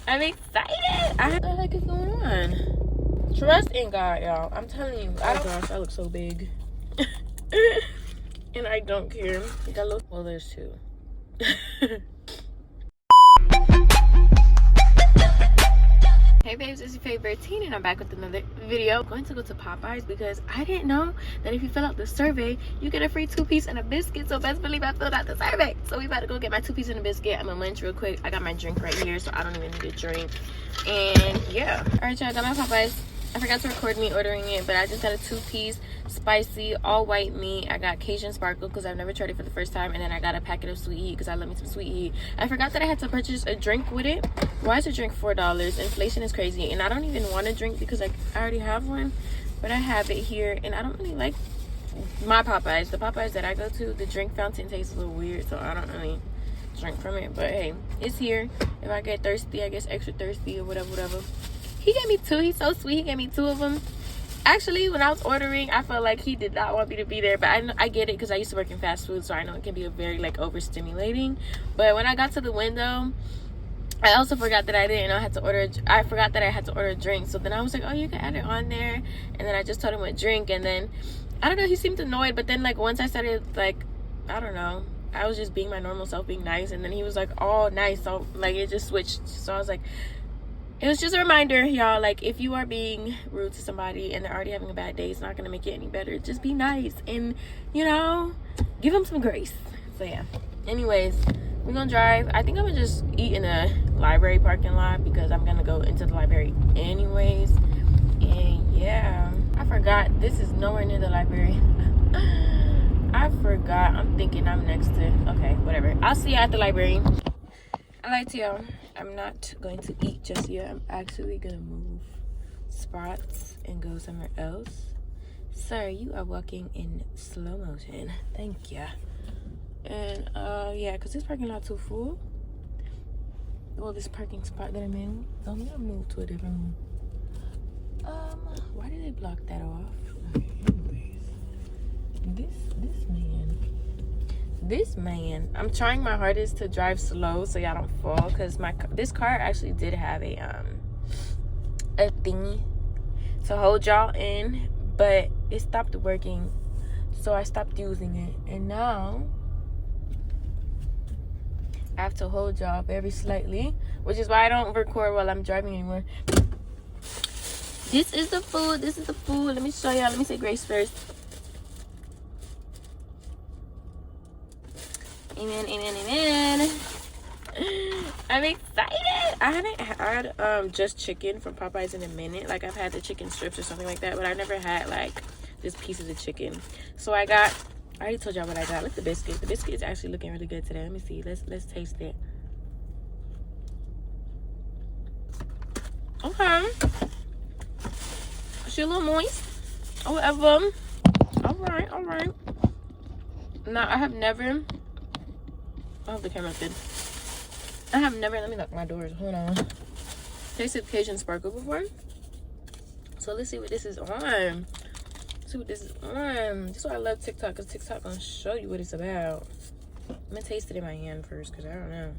I'm excited. What the heck is going on? Trust in God, y'all. I'm telling you. Oh gosh, I look so big. And I don't care. Well, there's two. Hey babes, it's your favorite teen and I'm back with another video. I'm going to go to Popeyes because I didn't know that if you fill out the survey, you get a free 2-piece and a biscuit. So best believe I filled out the survey. So we about to go get my 2-piece and a biscuit. I'm gonna lunch real quick. I got my drink right here, so I don't even need a drink. And yeah. Alright, y'all, I got my Popeyes. I forgot to record me ordering it, but I just got a 2-piece spicy all white meat. I got Cajun sparkle because I've never tried it for the first time, and then I got a packet of sweet heat because I love me some sweet heat. I forgot that I had to purchase a drink with it. Why is a drink $4? Inflation is crazy, and I don't even want a drink because I already have one, but I have it here, and I don't really like my Popeyes. The Popeyes that I go to, the drink fountain tastes a little weird, so I don't really drink from it. But hey, it's here. If I get thirsty, I guess extra thirsty or whatever. He gave me 2. He's so sweet. He gave me 2 of them. Actually, when I was ordering, I felt like he did not want me to be there. But I get it because I used to work in fast food, so I know it can be a very like overstimulating. But when I got to the window, I also forgot that I didn't know I had to order. I forgot that I had to order a drink. So then I was like, oh, you can add it on there. And then I just told him what drink. And then I don't know. He seemed annoyed. But then like once I started like, I don't know. I was just being my normal self, being nice. And then he was like, oh, nice. So like it just switched. So I was like. It was just a reminder, y'all, like, if you are being rude to somebody and they're already having a bad day, it's not going to make it any better. Just be nice and, you know, give them some grace. So, yeah. Anyways, we're going to drive. I think I'm going to just eat in a library parking lot because I'm going to go into the library anyways. And, yeah. I forgot. This is nowhere near the library. I forgot. I'm thinking I'm next to... Okay, whatever. I'll see you at the library. I lied to y'all. I'm not going to eat just yet. I'm actually gonna move spots and go somewhere else. Sir, you are walking in slow motion. Thank ya. And yeah, because this parking lot too full. Well, this parking spot that I'm in, I'm gonna move to a different one. Why did they block that off? Okay, anyways, this man, I'm trying my hardest to drive slow so y'all don't fall, because this car actually did have a thingy to hold y'all in, but it stopped working, so I stopped using it, and now I have to hold y'all very slightly, which is why I don't record while I'm driving anymore. This is the food. Let me show y'all. Let me say grace first. Amen, amen, amen. I'm excited. I haven't had just chicken from Popeyes in a minute. Like, I've had the chicken strips or something like that, but I never had like just pieces of chicken. So I already told y'all what I got. Look at the biscuit. The biscuit is actually looking really good today. Let me see. Let's taste it. Okay. She a little moist. Or whatever. Alright. Now, I have never... I hope the camera's good. I have never, let me lock my doors. Hold on. Tasted Cajun sparkle before. So let's see what this is on. This is why I love TikTok, because TikTok gonna show you what it's about. I'm gonna taste it in my hand first, because I don't know.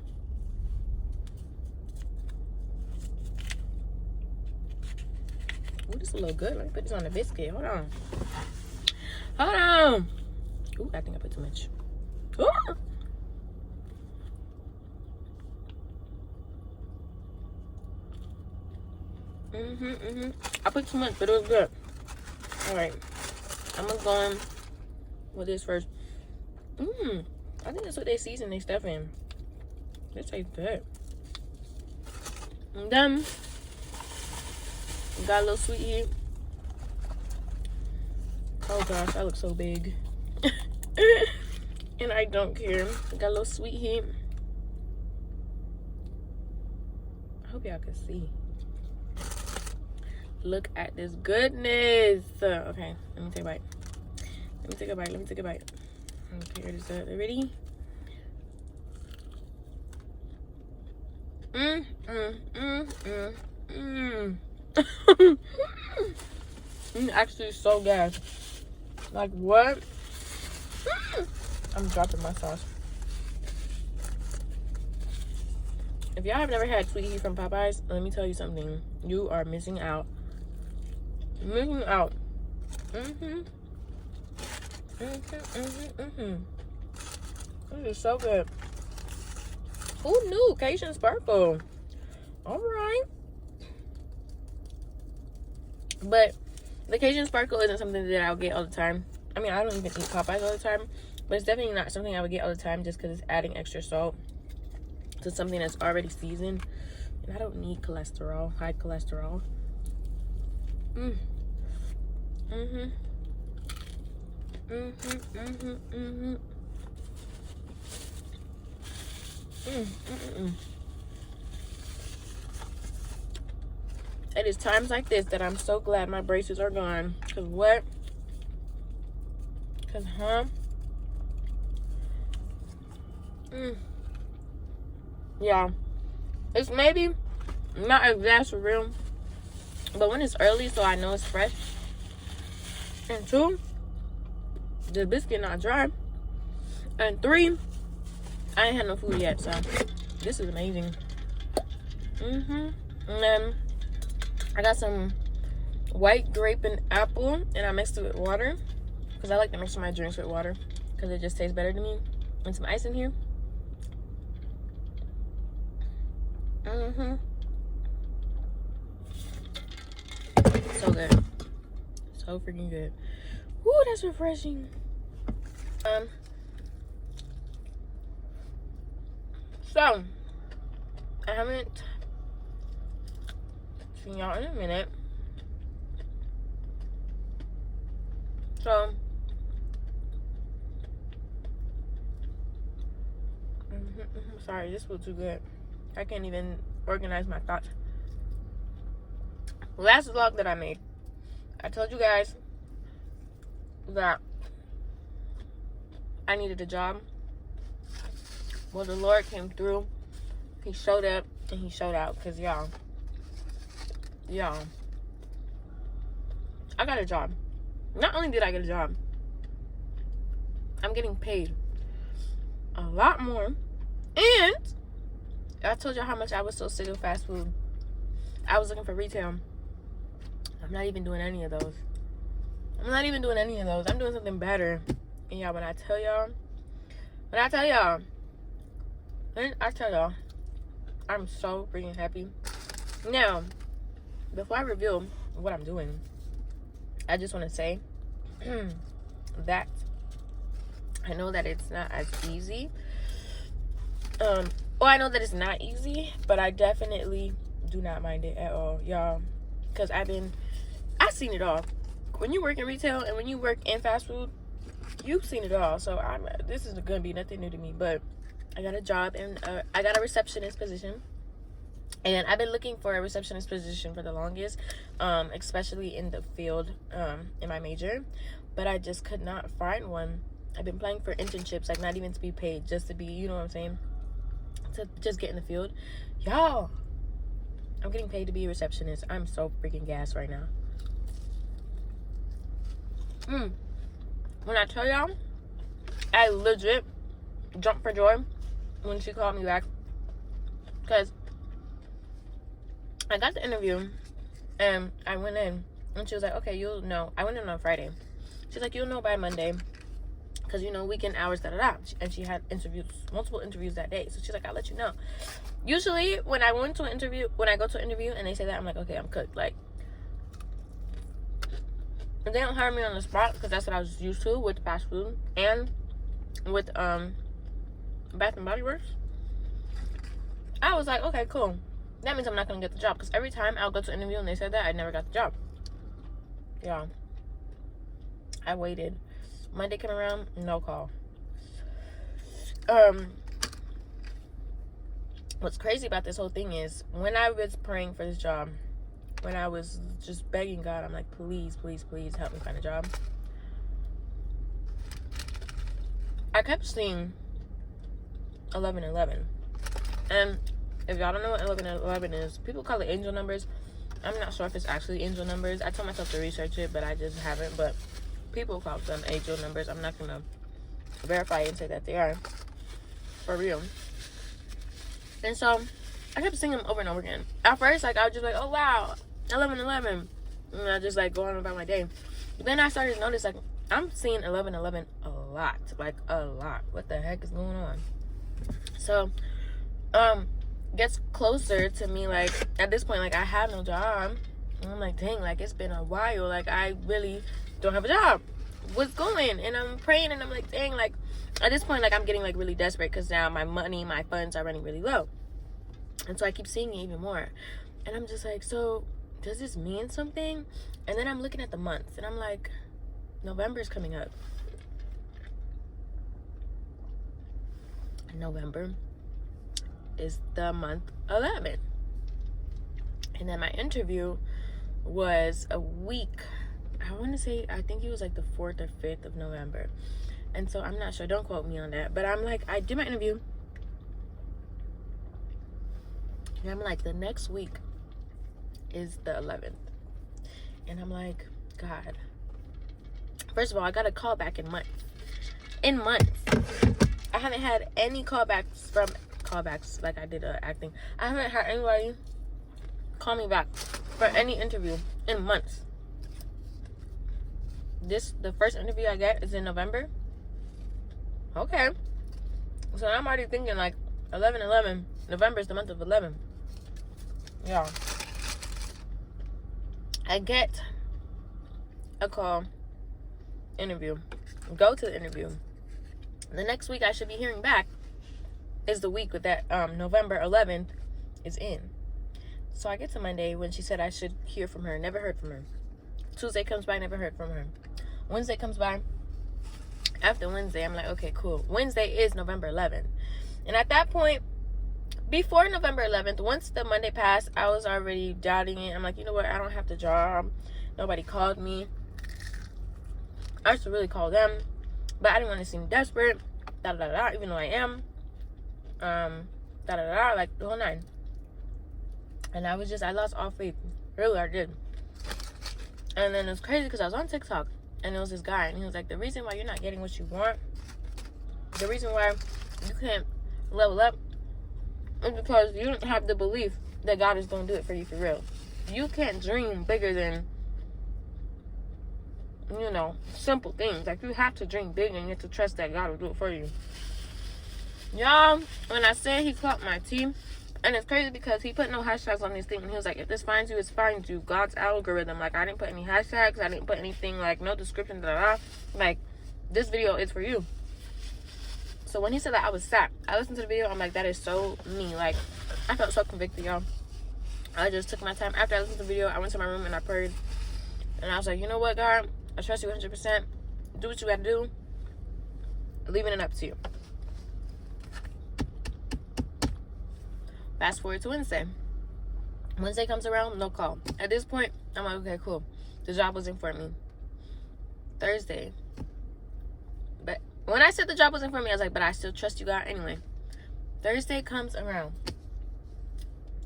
Ooh, this is a little good. Let me put this on the biscuit. Hold on. Ooh, I think I put too much. Ooh. I put too much, but it was good. Alright. I'm gonna go in with this first. I think that's what they season their stuff in. This tastes good. I'm done. Got a little sweet heat. Oh gosh, I look so big. And I don't care. Got a little sweet heat. I hope y'all can see. Look at this goodness. Okay, let me take a bite. Let me take a bite. Okay, here it is. Ready? It's actually so good. Like, what? I'm dropping my sauce. If y'all have never had sweet heat from Popeyes, let me tell you something. You are missing out. Missing out. This is so good. Who knew? Cajun Sparkle. Alright. But the Cajun Sparkle isn't something that I'll get all the time. I mean, I don't even eat Popeyes all the time. But it's definitely not something I would get all the time just because it's adding extra salt to something that's already seasoned. And I don't need cholesterol, high cholesterol. It is times like this that I'm so glad my braces are gone. Cause what? Cause yeah, it's maybe not exact for real, but when it's early, so I know it's fresh. And 2, the biscuit not dry. And 3, I ain't had no food yet, so this is amazing. And then I got some white grape and apple, and I mixed it with water because I like to mix my drinks with water because it just tastes better to me. And some ice in here. So good. So freaking good. Woo, that's refreshing. So I haven't seen y'all in a minute. So sorry, this was too good. I can't even organize my thoughts. Last vlog that I made, I told you guys that I needed a job. Well, the Lord came through. He showed up and he showed out. Because y'all, I got a job. Not only did I get a job, I'm getting paid a lot more. And I told you how much I was so sick of fast food. I was looking for retail. I'm not even doing any of those. I'm doing something better. And y'all, when I tell y'all, I'm so freaking happy. Now, before I reveal what I'm doing, I just want to say that I know that it's not as easy. I know that it's not easy, but I definitely do not mind it at all, y'all. Because I've seen it all. When you work in retail and when you work in fast food, you've seen it all. So this is gonna be nothing new to me. But I got a job and I got a receptionist position, and I've been looking for a receptionist position for the longest, especially in the field, in my major. But I just could not find one. I've been applying for internships, like not even to be paid, just to be, you know what I'm saying, to just get in the field. Y'all, I'm getting paid to be a receptionist. I'm so freaking gassed right now. When I tell y'all, I legit jumped for joy when she called me back, because I got the interview and I went in and she was like, okay, you'll know. I went in on Friday. She's like, you'll know by Monday, because you know, weekend hours, and she had multiple interviews that day. So she's like, I'll let you know. Usually when I go to an interview and they say that, I'm like, okay, I'm cooked. Like, if they don't hire me on the spot, because that's what I was used to with fast food and with Bath and Body Works, I was like, okay, cool. That means I'm not gonna get the job, because every time I'll go to an interview and they said that, I never got the job. Yeah, I waited. Monday came around, no call. What's crazy about this whole thing is, when I was praying for this job, when I was just begging God, I'm like, please, please, please help me find a job, I kept seeing 1111. And if y'all don't know what 1111 is, people call it angel numbers. I'm not sure if it's actually angel numbers. I told myself to research it, but I just haven't. But people call them angel numbers. I'm not gonna verify and say that they are for real. And so I kept seeing them over and over again. At first, like, I was just like, oh wow, 11-11, and I just like go on about my day. But then I started to notice, like, I'm seeing 11-11 a lot, like a lot. What the heck is going on? So gets closer to me, like, at this point, like, I have no job, and I'm like, dang, like, it's been a while, like, I really don't have a job. What's going? And I'm praying, and I'm like, dang, like, at this point, like, I'm getting like really desperate because now my funds are running really low. And so I keep seeing it even more, and I'm just like, so does this mean something? And then I'm looking at the months, and I'm like, November's coming up. November is the month 11, and then my interview was a week, I want to say, I think it was like the 4th or 5th of November. And so I'm not sure, don't quote me on that, but I'm like, I did my interview, and I'm like, the next week is the 11th, and I'm like, God, first of all, I got a call back in months. I haven't had any callbacks, like I did acting. I haven't had anybody call me back for any interview in months. The first interview I get is in November. Okay. So I'm already thinking like 11-11. November is the month of 11. Yeah. I get a call, interview, go to the interview. The next week I should be hearing back is the week with that November 11th is in. So I get to Monday when she said I should hear from her. Never heard from her. Tuesday comes by, never heard from her. Wednesday comes by. After Wednesday, I'm like, okay, cool. Wednesday is November 11th. And at that point, before November 11th, once the Monday passed, I was already doubting it. I'm like, you know what? I don't have the job. Nobody called me. I should really call them. But I didn't want to seem desperate. Even though I am. Like the whole 9. And I lost all faith. Really, I did. And then it was crazy because I was on TikTok. And there was this guy. And he was like, the reason why you're not getting what you want, the reason why you can't level up, is because you don't have the belief that God is going to do it for you for real. You can't dream bigger than, you know, simple things. Like, you have to dream big and you have to trust that God will do it for you. Y'all, when I said he caught my team, and it's crazy because he put no hashtags on this thing, and he was like, if this finds you, it finds you. God's algorithm. Like, I didn't put any hashtags. I didn't put anything, like, no description, Like, this video is for you. So when he said that, I was sad. I listened to the video. I'm like, that is so me. Like, I felt so convicted, y'all. I just took my time. After I listened to the video, I went to my room and I prayed. And I was like, you know what, God? I trust you 100%. Do what you got to do. Leaving it up to you. Fast forward to Wednesday. Wednesday comes around, no call. At this point, I'm like, okay, cool. The job wasn't for me. Thursday. But when I said the job wasn't for me, I was like, but I still trust you, God, anyway. Thursday comes around.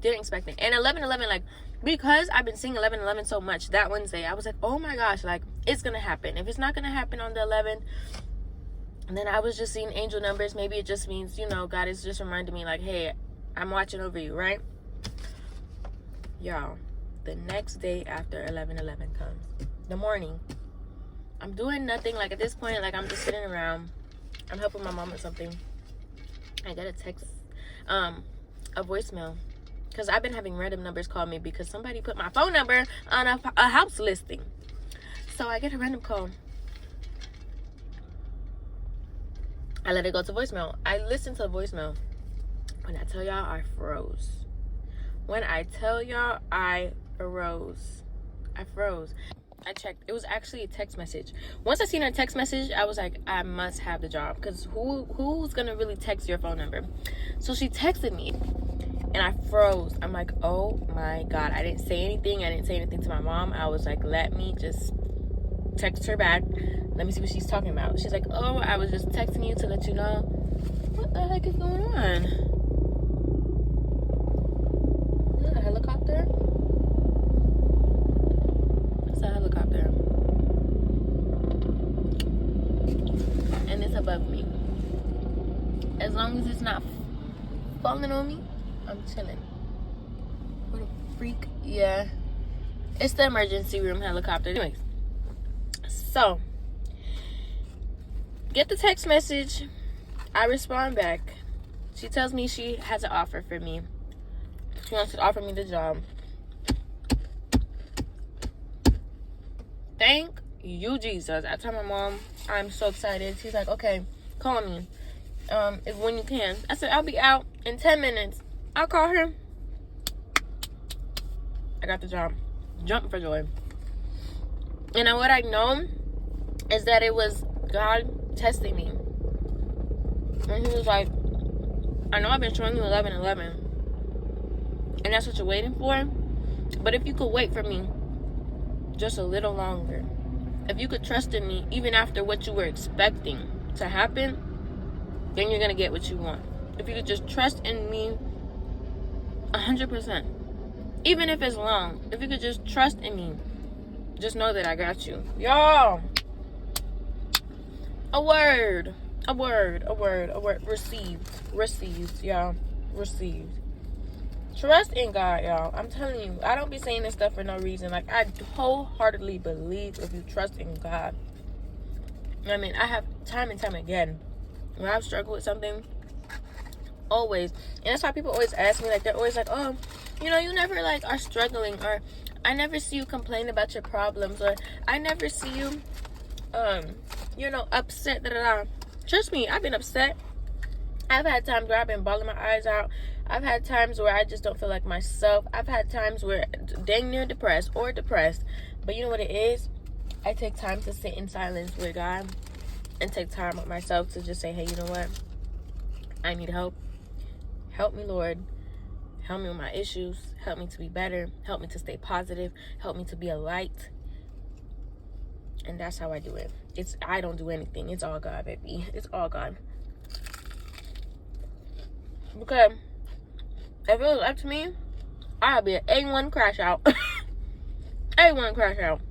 Didn't expect it. And 11-11, like, because I've been seeing 11-11 so much that Wednesday, I was like, oh my gosh, like, it's going to happen. If it's not going to happen on the 11th, and then I was just seeing angel numbers. Maybe it just means, you know, God is just reminding me, like, hey, I'm watching over you, right? Y'all, the next day after 11-11 comes, the morning, I'm doing nothing. Like, at this point, like, I'm just sitting around. I'm helping my mom with something. I get a text, a voicemail, because I've been having random numbers call me because somebody put my phone number on a house listing. So I get a random call. I let it go to voicemail. I listened to the voicemail. When I tell y'all, I froze. When I tell y'all, I froze. I checked. It was actually a text message. Once I seen her text message, I was like, I must have the job. Because who's going to really text your phone number? So she texted me. And I froze. I'm like, oh my God. I didn't say anything. I didn't say anything to my mom. I was like, let me just text her back. Let me see what she's talking about. She's like, oh, I was just texting you to let you know. What the heck is going on? Is that a helicopter? It's a helicopter. And it's above me. As long as it's not falling on me, I'm chilling. freak. Yeah, it's the emergency room helicopter. Anyways, so get the text message. I respond back. She tells me she has an offer for me. She wants to offer me the job. Thank you, Jesus. I tell my mom I'm so excited. She's like, okay, call me if when you can. I said, I'll be out in 10 minutes. I'll call her. I got the job. Jumping for joy. And what I know is that it was God testing me. And he was like, I know I've been showing you 11:11. And that's what you're waiting for. But if you could wait for me just a little longer, if you could trust in me even after what you were expecting to happen, then you're gonna get what you want. If you could just trust in me 100%, even if it's long, if you could just trust in me, just know that I got you. Y'all, a word received, y'all. Received. Trust in God, y'all. I'm telling you, I don't be saying this stuff for no reason. Like, I wholeheartedly believe if you trust in God. I mean, I have time and time again, when I've struggled with something, always. And that's why people always ask me, like, they're always like, oh, you know, you never, like, are struggling, or I never see you complain about your problems, or I never see you, you know, upset, da-da-da. Trust me, I've been upset. I've had times where I've been bawling my eyes out. I've had times where I just don't feel like myself. I've had times where dang near depressed. But you know what it is? I take time to sit in silence with God and take time with myself to just say, hey, you know what? I need help. Help me, Lord. Help me with my issues. Help me to be better. Help me to stay positive. Help me to be a light. And that's how I do it. I don't do anything. It's all God, baby. It's all God. Because if it was up to me, I'd be an A1 crash out. A1 crash out.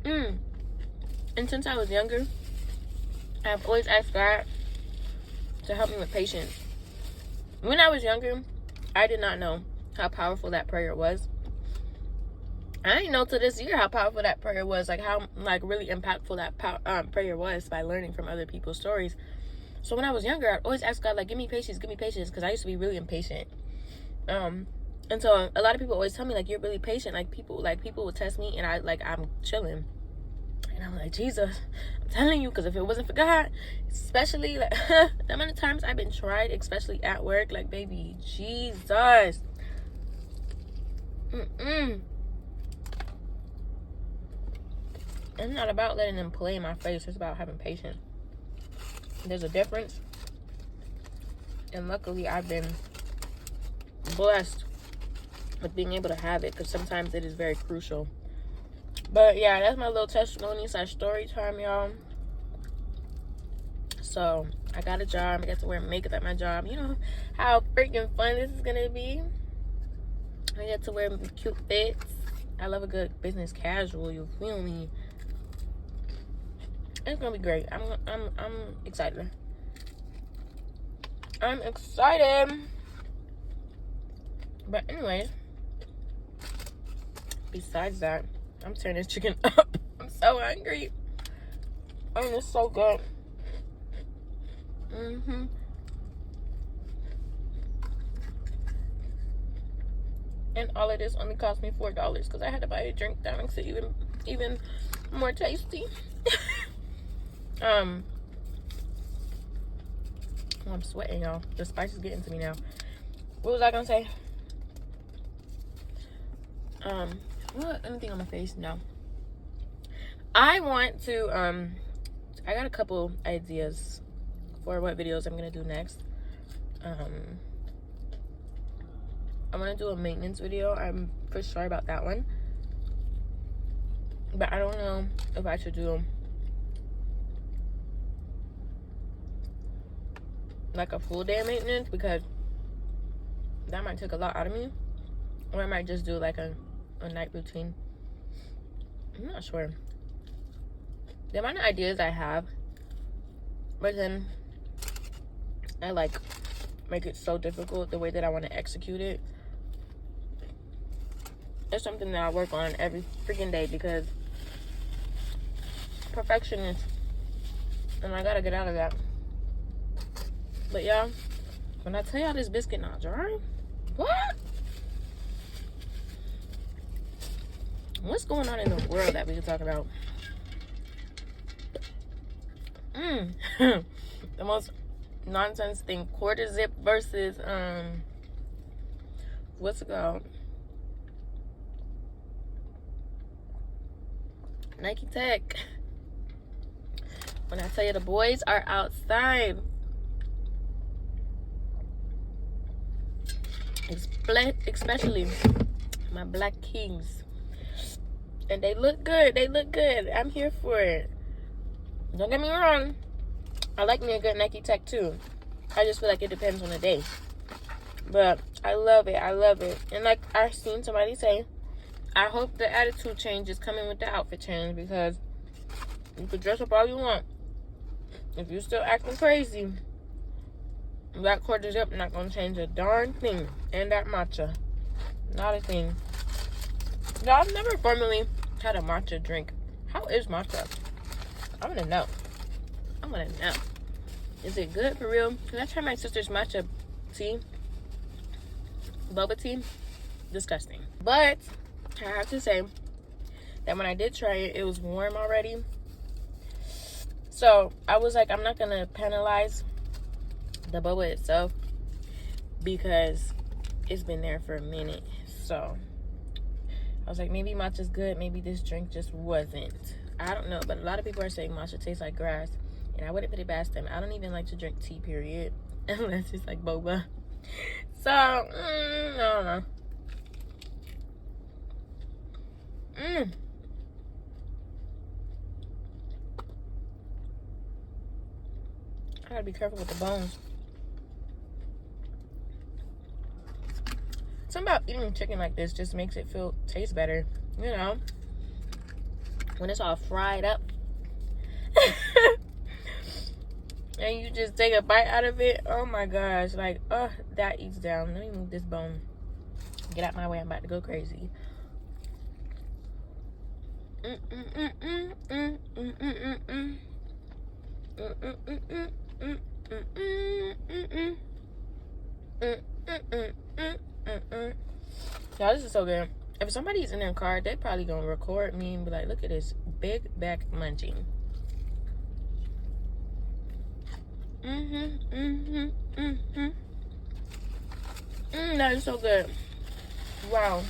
And since I was younger, I've always asked God to help me with patience. When I was younger, I did not know how powerful that prayer was. I didn't know to this year how powerful that prayer was. Like, how, like, really impactful that prayer was by learning from other people's stories. So when I was younger, I'd always ask God, like, give me patience, because I used to be really impatient. And so a lot of people always tell me, like, you're really patient. Like, people would test me, and I'm chilling. And I'm like, Jesus, I'm telling you, because if it wasn't for God, especially, like, the amount of times I've been tried, especially at work, like, baby, Jesus. It's not about letting them play in my face. It's about having patience. There's a difference. And luckily, I've been blessed with being able to have it, because sometimes it is very crucial. But yeah, that's my little testimony / story time, y'all. So I got a job. I get to wear makeup at my job. You know how freaking fun this is gonna be. I get to wear cute fits. I love a good business casual. You feel me? It's gonna be great. I'm excited. I'm excited. But anyways, besides that, I'm tearing this chicken up. I'm so hungry. I mean, it's so good. And all of this only cost me $4 because I had to buy a drink that makes it even more tasty. Oh, I'm sweating, y'all. The spice is getting to me now. What was I gonna say? What? Anything on my face? No. I want to, I got a couple ideas for what videos I'm gonna do next. I want to do a maintenance video. I'm for sure about that one. But I don't know if I should do like a full day of maintenance, because that might take a lot out of me. Or I might just do like a night routine. I'm not sure. The amount of ideas I have, but then I like make it so difficult the way that I want to execute it. it's something that I work on every freaking day because perfectionist, and I gotta get out of that. But y'all, when I tell y'all this biscuit not dry, what? What's going on in the world that we can talk about? The most nonsense thing, quarter zip versus what's it called? Nike Tech. When I tell you the boys are outside, especially my black kings, and they look good. They look good. I'm here for it. Don't get me wrong, I like me a good Nike Tech too. I just feel like it depends on the day, but I love it. I love it. And like I seen somebody say, I hope the attitude change is coming with the outfit change, because you could dress up all you want. If you're still acting crazy, that quarter zip not gonna change a darn thing. And that matcha, not a thing. Y'all, I've never formally had a matcha drink. How is matcha? I wanna know. I wanna know. Is it good for real? Can I try my sister's matcha tea? Boba tea? Disgusting. But I have to say that when I did try it, it was warm already. So I was like, I'm not gonna penalize the boba itself because it's been there for a minute. So I was like, maybe matcha's good, maybe this drink just wasn't. I don't know, but a lot of people are saying matcha tastes like grass, and I wouldn't put it past them. I don't even like to drink tea, period, unless it's like boba. So I don't know. I gotta be careful with the bones. Something about eating chicken like this just makes it taste better, you know, when it's all fried up. And you just take a bite out of it. Oh my gosh, like, that eats down. Let me move this bone. Get out my way, I'm about to go crazy. Y'all, this is so good. If somebody's in their car, they probably gonna record me and be like, look at this big back munching. That is so good. Wow.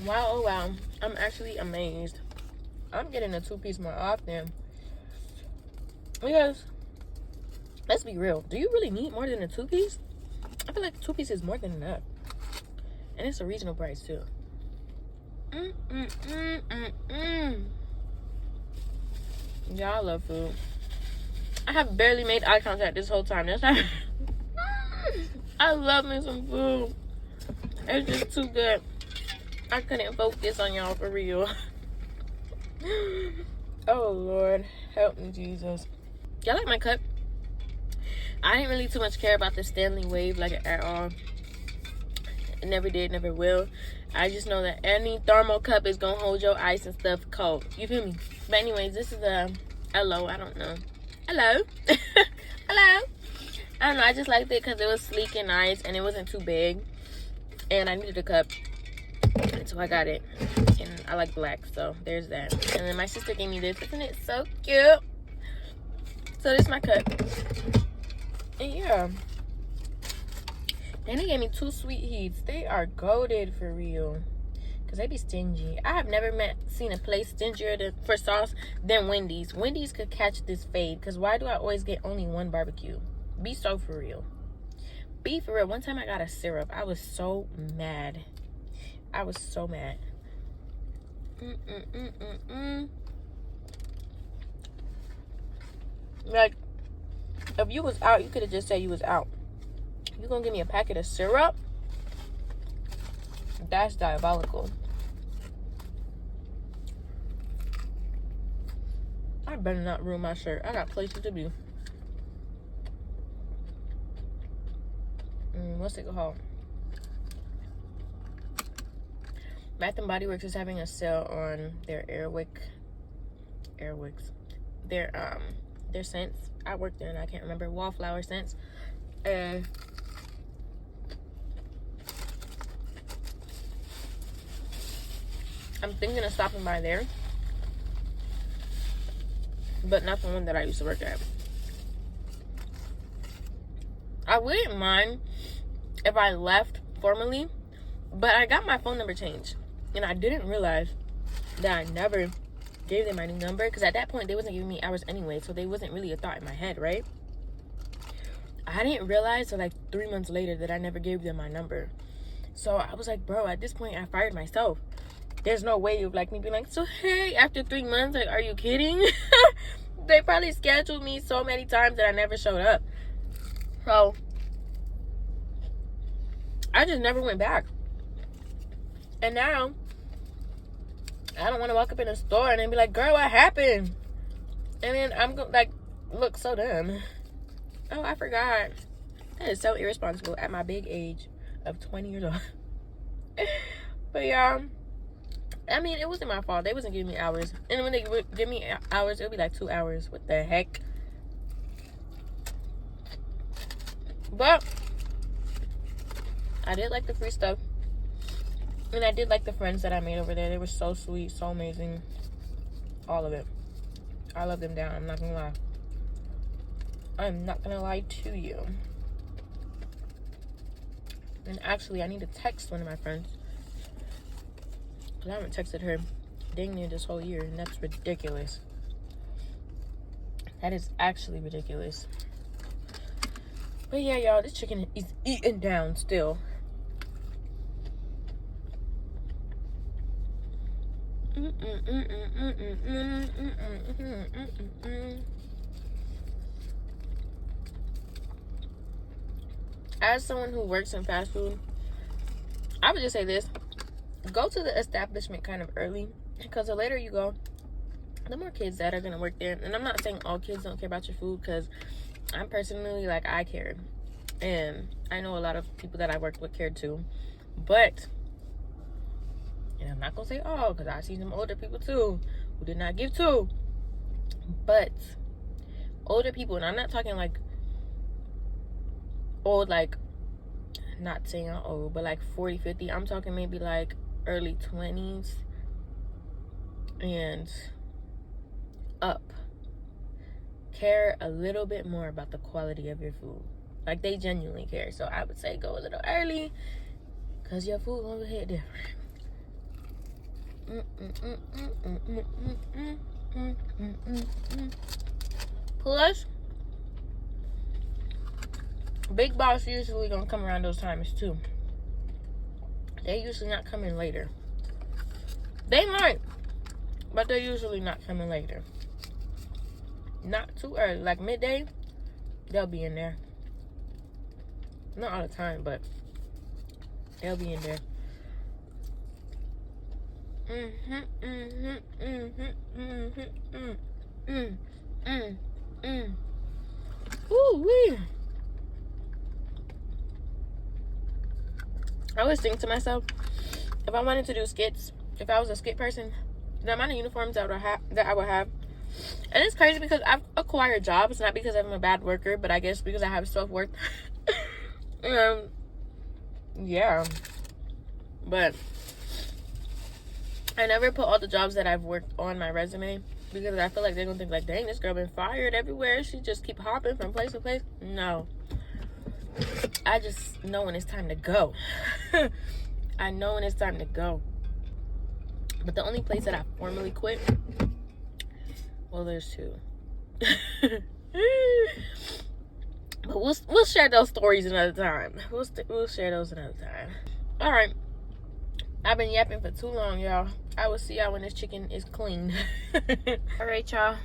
Wow, oh wow. I'm actually amazed. I'm getting a 2-piece more often. Because, let's be real. Do you really need more than a 2-piece? I feel like 2-piece is more than enough. And it's a reasonable price too. Y'all, I love food. I have barely made eye contact this whole time. That's not... I love me some food. It's just too good. I couldn't focus on y'all for real. Oh Lord, help me Jesus. Y'all like my cup? I didn't really too much care about the Stanley Wave like at all. It never did, never will. I just know that any thermal cup is gonna hold your ice and stuff cold. You feel me? But anyways, this is a hello. I don't know. Hello. Hello. I don't know. I just liked it because it was sleek and nice, and it wasn't too big. And I needed a cup, and so I got it. And I like black, so there's that. And then my sister gave me this. Isn't it so cute? So this is my cup. And yeah. Then they gave me 2 sweet heats. They are goated for real. Because they be stingy. I have never seen a place stingier for sauce than Wendy's. Wendy's could catch this fade. Because why do I always get only one barbecue? Be so for real. Be for real. One time I got a syrup. I was so mad. I was so mad. Like, if you was out, you could have just said you was out. You gonna give me a packet of syrup? That's diabolical. I better not ruin my shirt. I got places to be. What's it called? Bath and Body Works is having a sale on their their scents. I worked there and I can't remember, wallflower scents. And I'm thinking of stopping by there, but not the one that I used to work at. I wouldn't mind if I left formally, but I got my phone number changed, and I didn't realize that I never gave them my new number, because at that point they wasn't giving me hours anyway, so they wasn't really a thought in my head, right? I didn't realize till like 3 months later that I never gave them my number. So I was like, bro, at this point I fired myself. There's no way of like me being like, so hey, after 3 months, like, are you kidding? They probably scheduled me so many times that I never showed up. So I just never went back. And now I don't want to walk up in a store and then be like, girl, what happened? And then I'm like, look so dumb. Oh, I forgot. That is so irresponsible at my big age of 20 years old. But yeah, I mean, it wasn't my fault. They wasn't giving me hours. And when they would give me hours, it would be like 2 hours. What the heck? But I did like the free stuff. And I did like the friends that I made over there. They were so sweet, so amazing. All of it. I love them down. I'm not gonna lie. I'm not gonna lie to you. And actually, I need to text one of my friends, because I haven't texted her dang near this whole year, and that's ridiculous. That is actually ridiculous. But yeah, y'all, this chicken is eating down still. As someone who works in fast food, I would just say this: go to the establishment kind of early, because the later you go, the more kids that are gonna work there. And I'm not saying all kids don't care about your food, because I'm personally, like, I care, and I know a lot of people that I worked with care too. But, and I'm not gonna say all, because I see some older people too who did not give two. But older people, and I'm not talking like old, like, not saying I'm old, but like 40, 50. I'm talking maybe like early 20s and up. Care a little bit more about the quality of your food. Like, they genuinely care. So I would say go a little early, because your food gonna hit different. Plus, Big Boss usually gonna come around those times too. They usually not coming later. They might, but they're usually not coming later. Not too early, like midday, they'll be in there. Not all the time, but they'll be in there. Ooh-wee. I always think to myself, if I wanted to do skits, if I was a skit person, the amount of uniforms that I would have. And it's crazy because I've acquired jobs, not because I'm a bad worker, but I guess because I have self-worth. Yeah. But I never put all the jobs that I've worked on my resume, because I feel like they're gonna think like, dang, this girl been fired everywhere. She just keep hopping from place to place. No. I just know when it's time to go. I know when it's time to go. But the only place that I formally quit, well, there's two. But we'll share those stories another time. We'll share those another time. All right. I've been yapping for too long, y'all. I will see y'all when this chicken is clean. All right, y'all.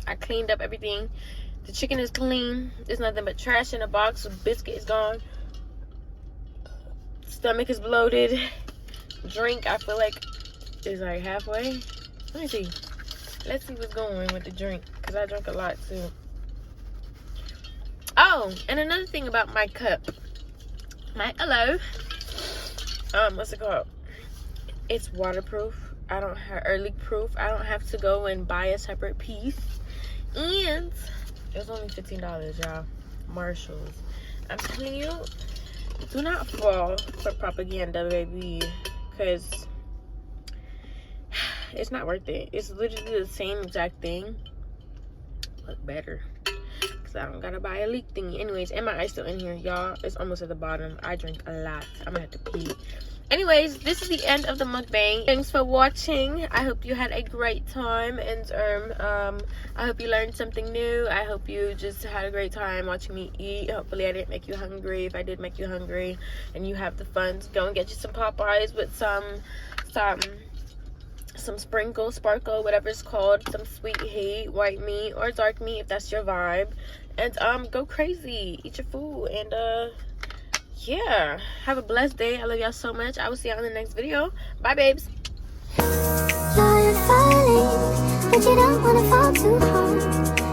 I cleaned up everything. The chicken is clean. There's nothing but trash in the box. The biscuit is gone. Stomach is bloated. Drink, I feel like, is like halfway. Let me see. Let's see what's going with the drink, because I drank a lot too. Oh, and another thing about my cup. What's it called? It's waterproof. I don't have, or leak proof. I don't have to go and buy a separate piece. And it was only $15, y'all. Marshalls. I'm telling you, do not fall for propaganda, baby, because it's not worth it. It's literally the same exact thing, but better, because I don't gotta buy a leak thingy. Anyways, and my ice still in here, y'all. It's almost at the bottom. I drink a lot. I'm gonna have to pee. Anyways, this is the end of the mukbang. Thanks for watching. I hope you had a great time, and I hope you learned something new. I hope you just had a great time watching me eat. Hopefully I didn't make you hungry. If I did make you hungry and you have the funds, go and get you some Popeyes with some sprinkle, sparkle, whatever it's called, some sweet heat, white meat or dark meat if that's your vibe, and go crazy, eat your food, and yeah, have a blessed day. I love y'all so much. I will see y'all in the next video. Bye, babes. You're falling, but you don't wanna fall too hard.